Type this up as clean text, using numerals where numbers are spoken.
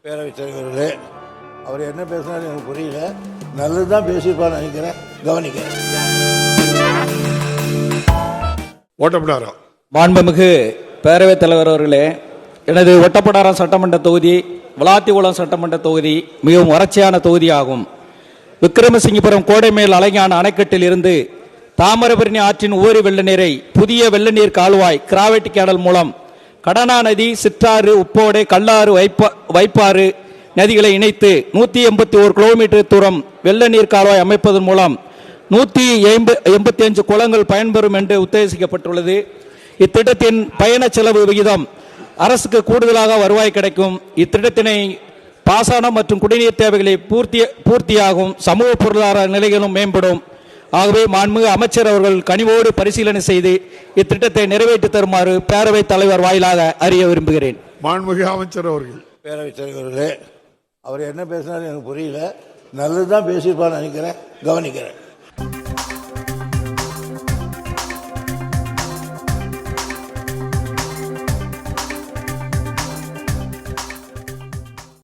பேரவைத் தலைவர்களே, அவர் என்ன பேசினாலும் எனக்கு புரியல. நல்லது தான் பேசியிருப்பான்னு நினைக்கிறேன். கவனிக்கிறேன். ஓட்டப்படாரம். மாண்புமிகு பேரவைத் தலைவர் அவர்களே, எனது ஒட்டப்படாரம் சட்டமன்ற தொகுதி விளாத்திகுளம் சட்டமன்ற தொகுதி மிகவும் வறட்சியான தொகுதி ஆகும். விக்கிரமசிங்கபுரம் கோடைமேல் அலைஞான அணைக்கட்டில் இருந்து தாமிரபரணி ஆற்றின் உவரி வெள்ள நீரை புதிய வெள்ள நீர் கால்வாய் கிராவெட்டி கேடல் மூலம் கடனா நதி, சிற்றாறு, உப்போடை, கல்லாறு, வைப்பாறு நதிகளை இணைத்து 181 கிலோமீட்டர் தூரம் வெள்ள நீர் கால்வாய் அமைப்பதன் மூலம் 185 குளங்கள் பயன்பெறும் என்று உத்தேசிக்கப்பட்டுள்ளது. இத்திட்டத்தின் பயண செலவு விகிதம் அரசுக்கு கூடுதலாக வருவாய் கிடைக்கும். இத்திட்டத்தினை பாசனம் மற்றும் குடிநீர் தேவைகளை பூர்த்தியாகும். சமூக பொருளாதார நிலைகளும் மேம்படும். ஆகவே மாண்புமிகு அமைச்சர் அவர்கள் கனிவோடு பரிசீலனை செய்து இத்திட்டத்தை நிறைவேற்றி தருமாறு பேரவைத் தலைவர் வாயிலாக அறிய விரும்புகிறேன். மாண்புமிகு அமைச்சர் அவர்கள். பேரவைத் தலைவர்களே, அவர் என்ன பேசினாலும் எனக்கு புரியல. நல்லது தான் பேசியிருப்பான்னு நினைக்கிறேன். கவனிக்கிறேன்.